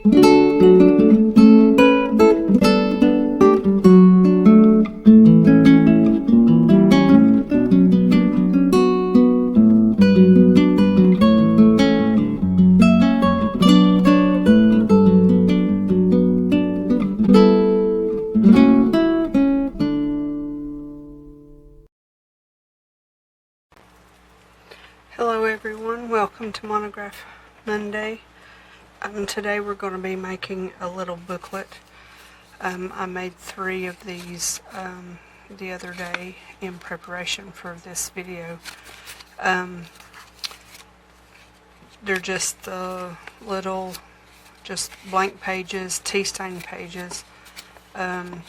Hello everyone, welcome to Monograph Monday. Today we're going to be making a little booklet. I made 3 of these the other day in preparation for this video. They're just little, just blank pages, tea stain pages,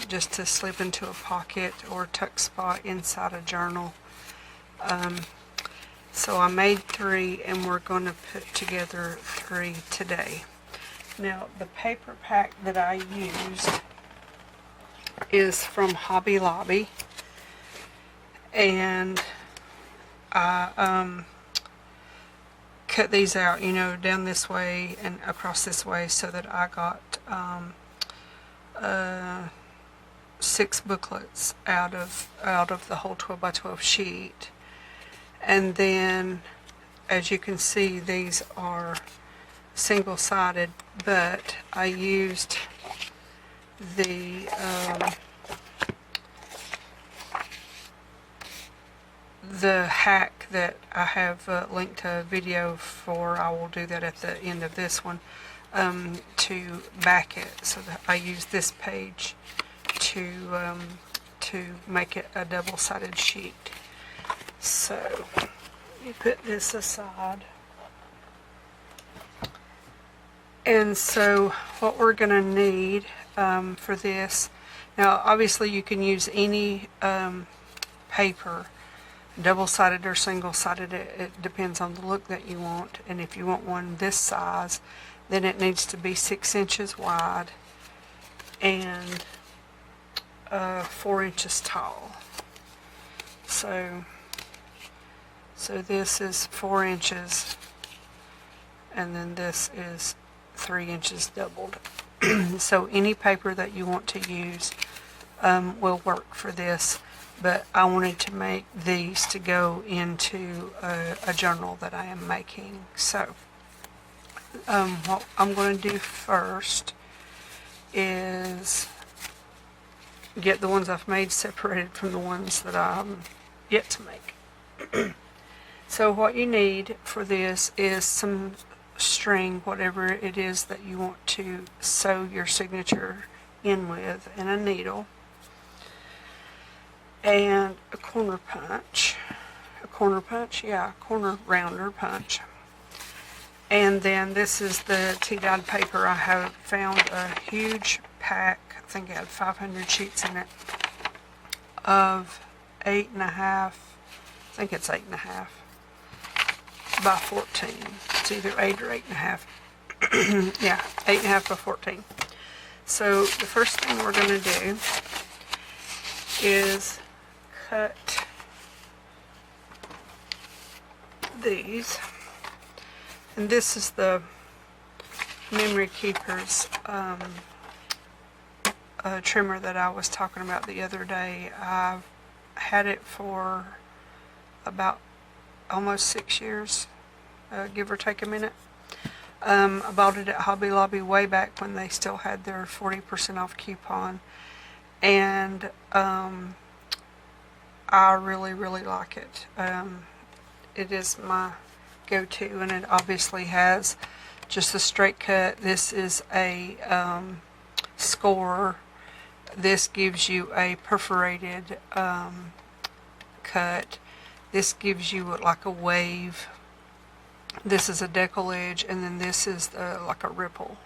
just to slip into a pocket or tuck spot inside a journal. So I made 3 and we're going to put together 3 today. Now the paper pack that I used is from Hobby Lobby, and I cut these out, you know, down this way and across this way, so that I got 6 booklets out of the whole 12 by 12 sheet. And then, as you can see, these are single-sided, but I used the hack that I have linked a video for. I will do that at the end of this one, to back it, so that I use this page to make it a double-sided sheet. So, you put this aside. And so, what we're going to need for this, now obviously you can use any paper, double-sided or single-sided. It depends on the look that you want. And if you want one this size, then it needs to be 6 inches wide and 4 inches tall. So this is 4 inches, and then this is 3 inches doubled. So any paper that you want to use will work for this, but I wanted to make these to go into a journal that I am making. So what I'm going to do first is get the ones I've made separated from the ones that I'm yet to make. So what you need for this is some string, whatever it is that you want to sew your signature in with, and a needle, and a corner rounder punch. And then this is the tea-dyed paper. I have found a huge pack, I think it had 500 sheets in it, of 8.5, I think it's 8.5 by 14. It's either 8 or 8.5. Yeah, 8.5 by 14. So the first thing we're going to do is cut these. And this is the Memory Keepers trimmer that I was talking about the other day. I've had it for about almost 6 years, give or take a minute. I bought it at Hobby Lobby way back when they still had their 40% off coupon, and I really like it. It is my go-to, and it obviously has just a straight cut. This is a score. This gives you a perforated cut. This gives you like a wave. This is a decollage, and then this is like a ripple.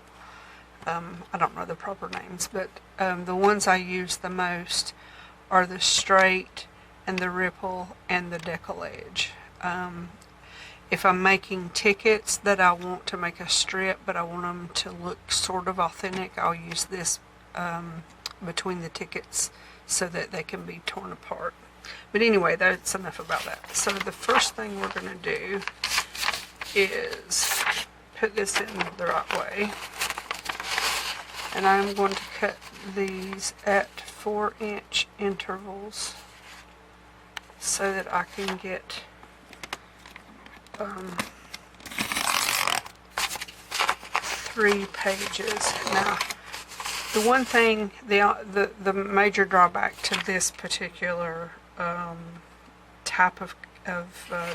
I don't know the proper names, but the ones I use the most are the straight and the ripple and the decollage. If I'm making tickets that I want to make a strip, but I want them to look sort of authentic, I'll use this between the tickets so that they can be torn apart. But anyway, that's enough about that. So the first thing we're going to do is put this in the right way. And I'm going to cut these at 4-inch intervals so that I can get 3 pages. Now, the one thing, the major drawback to this particular type of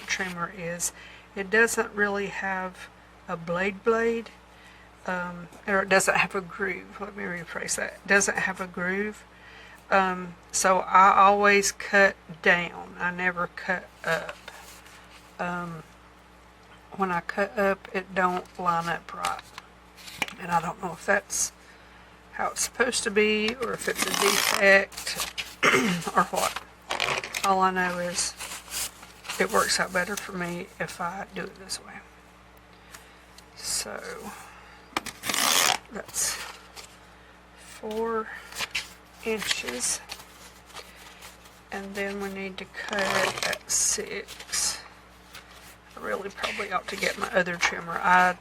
trimmer is it doesn't really have a blade, or it doesn't have a groove. Let me rephrase that. It doesn't have a groove. So I always cut down. I never cut up. When I cut up, it don't line up right. And I don't know if that's how it's supposed to be, or if it's a defect, or what. All I know is it works out better for me if I do it this way. So that's 4 inches, and then we need to cut it at 6. I really probably ought to get my other trimmer. I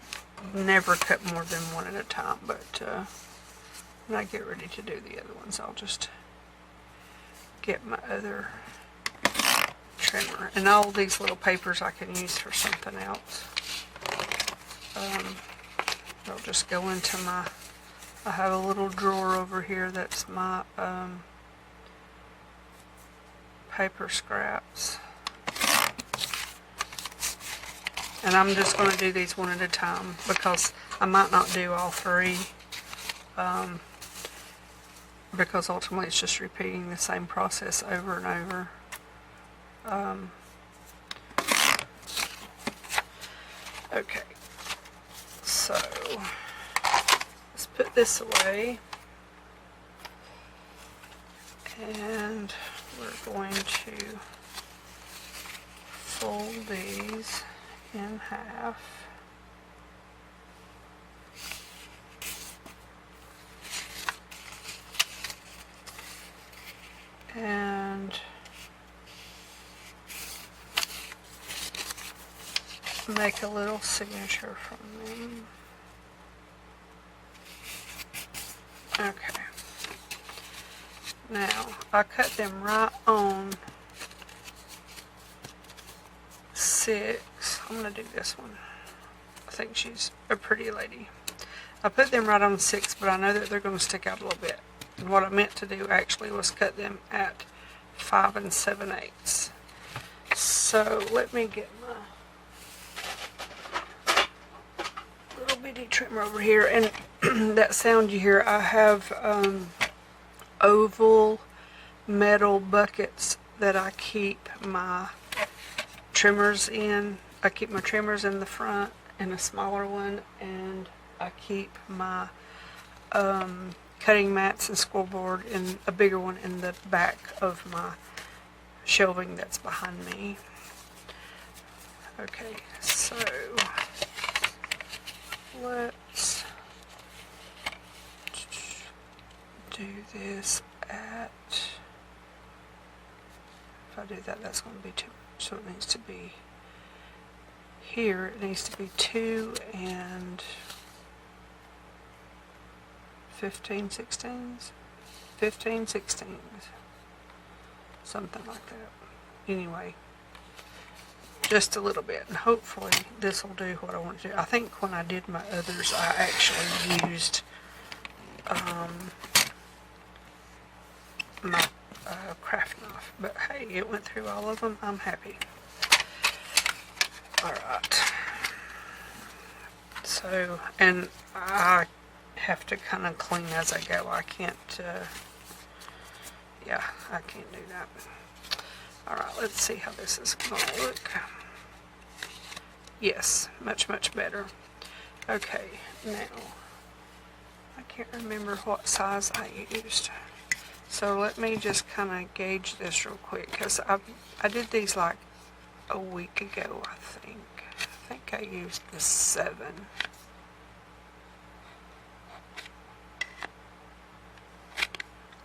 never cut more than one at a time, but when I get ready to do the other ones, I'll just get my other trimmer. And all these little papers I can use for something else. They'll just go into my, I have a little drawer over here that's my paper scraps. And I'm just going to do these one at a time because I might not do all 3. Because ultimately it's just repeating the same process over and over. Okay, so let's put this away, and we're going to fold these in half. And make a little signature from them. Okay. Now, I cut them right on 6. I'm going to do this one. I think she's a pretty lady. I put them right on 6, but I know that they're going to stick out a little bit. And what I meant to do actually was cut them at 5 7/8. So let me get my little bitty trimmer over here. And that sound you hear, I have oval metal buckets that I keep my trimmers in. I keep my trimmers in the front in a smaller one, and I keep my cutting mats and scoreboard in a bigger one in the back of my shelving that's behind me. Okay, so let's do this at, if I do that, that's going to be too much, so it needs to be here, it needs to be 2 and 15 16s, something like that. Anyway, just a little bit, and hopefully this will do what I want to do. I think when I did my others, I actually used my craft knife, but hey, it went through all of them. I'm happy. Alright, so, and I have to kind of clean as I go. I can't, yeah, I can't do that. Alright, let's see how this is going to look. Yes, much, much better. Okay, now, I can't remember what size I used. So let me just kind of gauge this real quick, because I did these like a week ago, I think. I think I used the 7.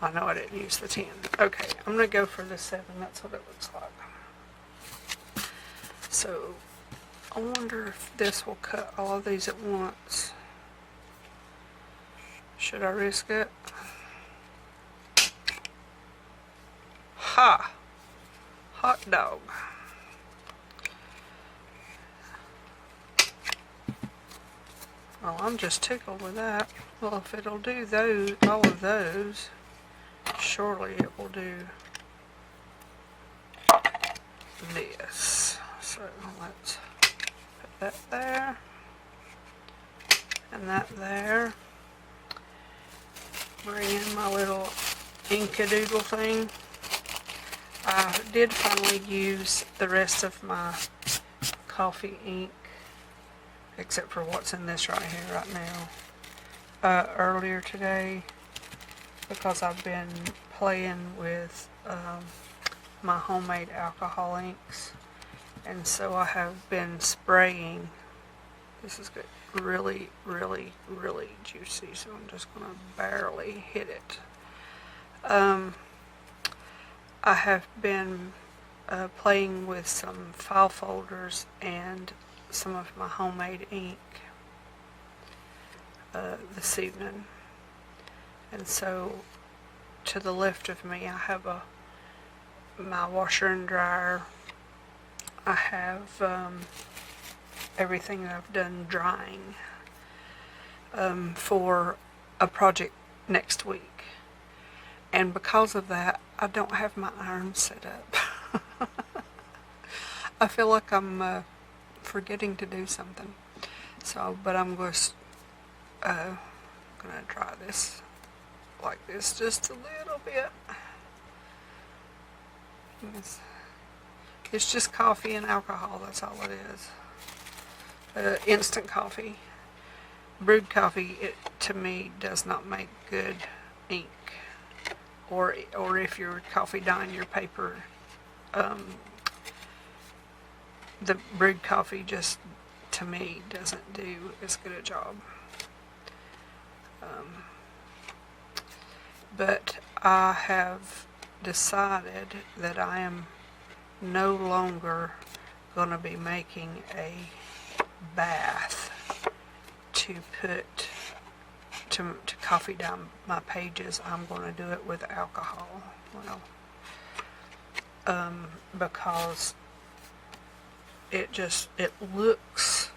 I know I didn't use the 10. Okay, I'm going to go for the 7. That's what it looks like. So, I wonder if this will cut all of these at once. Should I risk it? Ha! Hot dog. Well, I'm just tickled with that. Well, if it'll do those, all of those, surely it will do this. So let's put that there and that there. Bring in my little Inkadoodle thing. I did finally use the rest of my coffee ink, except for what's in this right here right now, earlier today, because I've been playing with my homemade alcohol inks, and so I have been spraying. This is good. Really, really, really juicy, so I'm just going to barely hit it. I have been playing with some file folders and some of my homemade ink this evening, and so to the left of me I have my washer and dryer. I have everything that I've done drying for a project next week, and because of that I don't have my iron set up. I feel like I'm forgetting to do something, so but I'm going to try this like this just a little bit. It's just coffee and alcohol, that's all it is. Instant coffee. Brewed coffee, it to me does not make good ink, or if you're coffee dyeing your paper, the brewed coffee just to me doesn't do as good a job. But I have decided that I am no longer going to be making a bath to put to coffee dye my pages. I'm going to do it with alcohol. Well, because it looks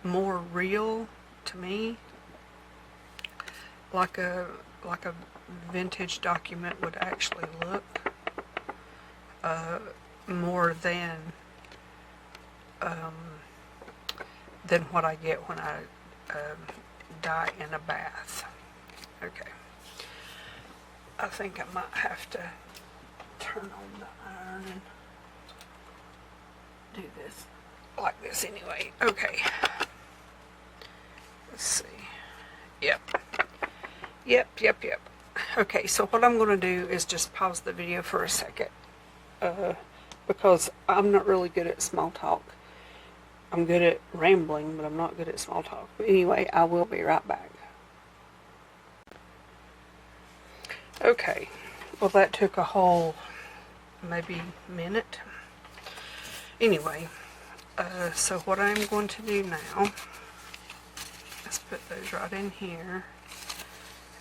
more real to me, like a vintage document would actually look, more than what I get when I dye in a bath. Okay, I think I might have to turn on the iron and do this like this anyway. Okay, let's see. Yep. Okay, so what I'm going to do is just pause the video for a second, because I'm not really good at small talk. I'm good at rambling, but I'm not good at small talk. But anyway, I will be right back. Okay, well that took a whole maybe minute. Anyway, so what I'm going to do now, let's put those right in here.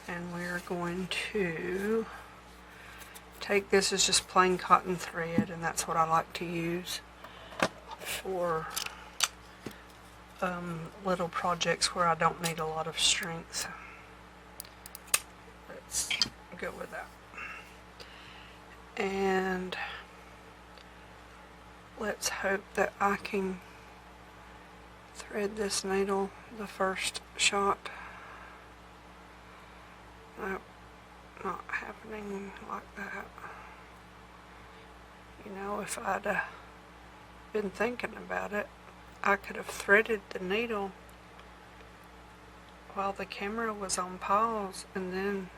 And we're going to take this as just plain cotton thread, and that's what I like to use for little projects where I don't need a lot of strength. Let's go with that. And let's hope that I can thread this needle the first shot. Nope, not happening like that. You know, if I'd been thinking about it, I could have threaded the needle while the camera was on pause, and then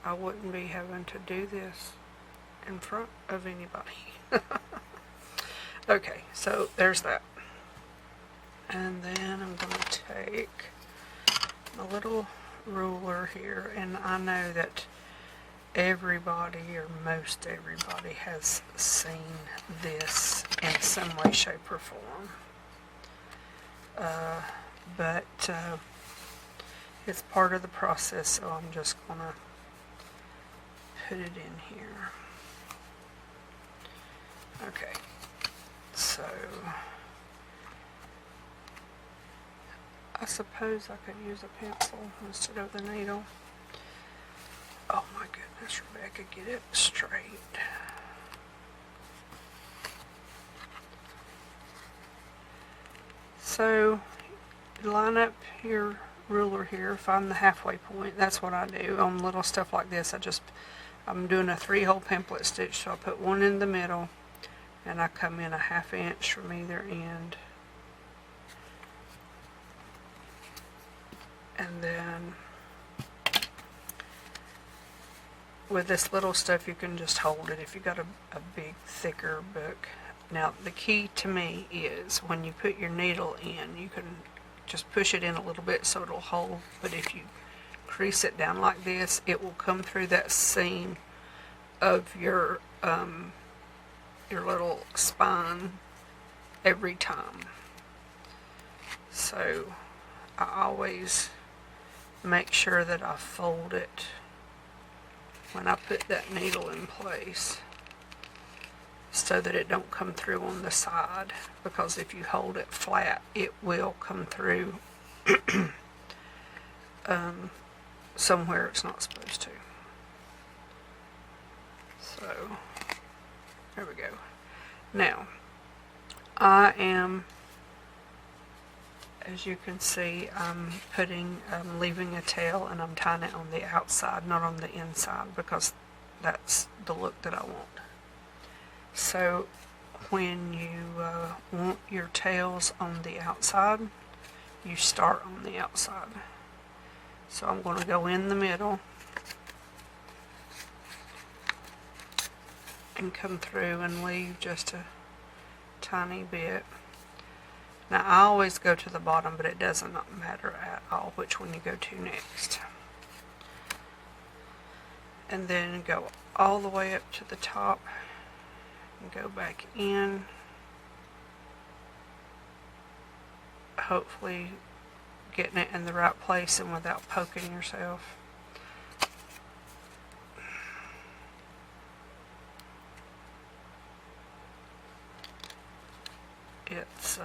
I wouldn't be having to do this in front of anybody. Okay, so there's that. And then I'm going to take my little ruler here, and I know that everybody, or most everybody, has seen this in some way, shape, or form. but it's part of the process, so I'm just going to put it in here. Okay, so I suppose I could use a pencil instead of the needle. Oh my goodness, Rebecca, get it straight. So, line up your ruler here, find the halfway point. That's what I do on little stuff like this. I'm doing a 3-hole pamphlet stitch, so I put one in the middle, and I come in a 1/2 inch from either end. And then with this little stuff, you can just hold it if you got a big, thicker book. Now, the key to me is when you put your needle in, you can just push it in a little bit so it'll hold, but if you crease it down like this, it will come through that seam of your little spine every time. So I always make sure that I fold it when I put that needle in place so that it don't come through on the side, because if you hold it flat, it will come through somewhere it's not supposed to. So there we go. Now I am, as you can see, I'm leaving a tail, and I'm tying it on the outside, not on the inside, because that's the look that I want. So when you want your tails on the outside, you start on the outside. So I'm going to go in the middle and come through and leave just a tiny bit. Now I always go to the bottom, but it doesn't matter at all which one you go to next. And then go all the way up to the top and go back in. Hopefully getting it in the right place and without poking yourself. It's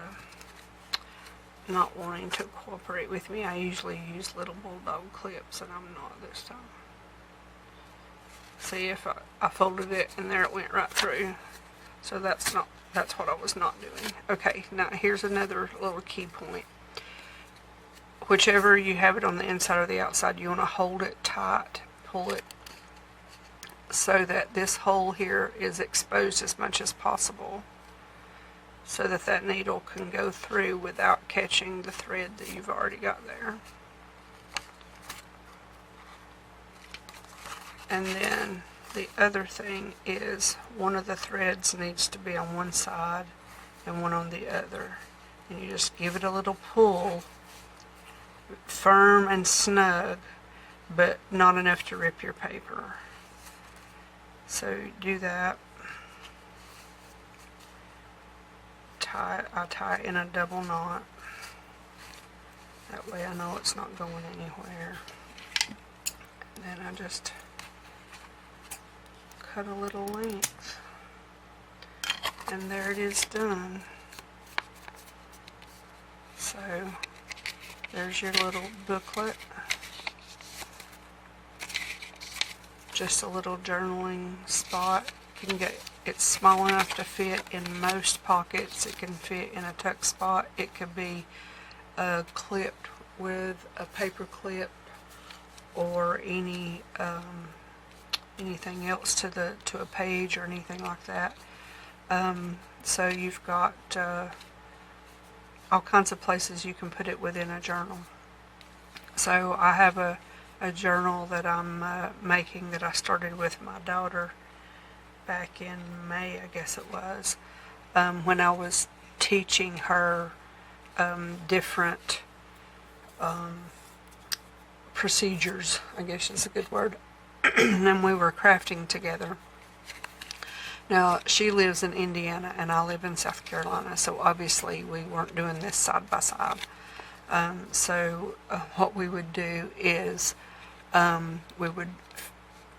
not wanting to cooperate with me. I usually use little bulldog clips, and I'm not this time. See, if I folded it and there it went right through. So that's what I was not doing. Okay, now here's another little key point. Whichever you have it on the inside or the outside, you want to hold it tight, pull it so that this hole here is exposed as much as possible, so that that needle can go through without catching the thread that you've already got there. And then the other thing is one of the threads needs to be on one side and one on the other. And you just give it a little pull, firm and snug, but not enough to rip your paper. So do that. I tie it in a double knot. That way I know it's not going anywhere. And then I just cut a little length. And there it is done. So there's your little booklet. Just a little journaling spot. You can get it's small enough to fit in most pockets. It can fit in a tuck spot. It could be clipped with a paper clip or anything else to a page or anything like that. So you've got all kinds of places you can put it within a journal. So I have a journal that I'm making that I started with my daughter back in May, I guess it was, when I was teaching her different procedures, I guess is a good word, and we were crafting together. Now, she lives in Indiana and I live in South Carolina, so obviously we weren't doing this side by side. What we would do is we would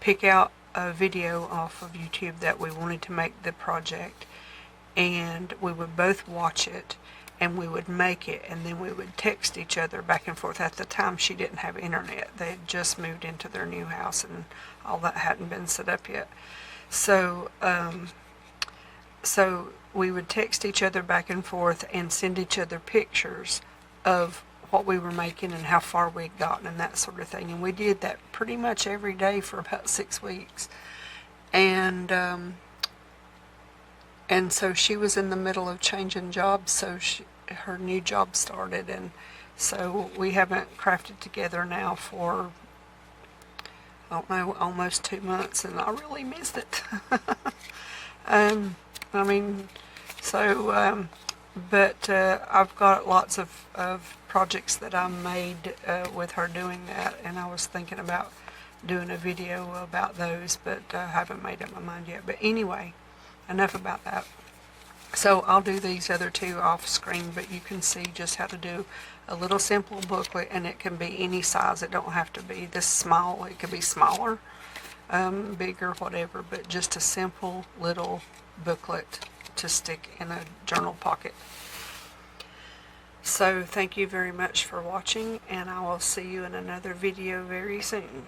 pick out a video off of YouTube that we wanted to make the project, and we would both watch it, and we would make it, and then we would text each other back and forth. At the time, she didn't have internet. They had just moved into their new house, and all that hadn't been set up yet. So we would text each other back and forth and send each other pictures of what we were making and how far we'd gotten and that sort of thing. And we did that pretty much every day for about 6 weeks. And so she was in the middle of changing jobs, so her new job started, and so we haven't crafted together now for, I don't know, almost 2 months, and I really missed it. But I've got lots of projects that I made with her doing that, and I was thinking about doing a video about those, but I haven't made up my mind yet. But anyway, enough about that. So I'll do these other two off screen, but you can see just how to do a little simple booklet, and it can be any size. It don't have to be this small. It could be smaller, bigger, whatever, but just a simple little booklet to stick in a journal pocket. So thank you very much for watching, and I will see you in another video very soon.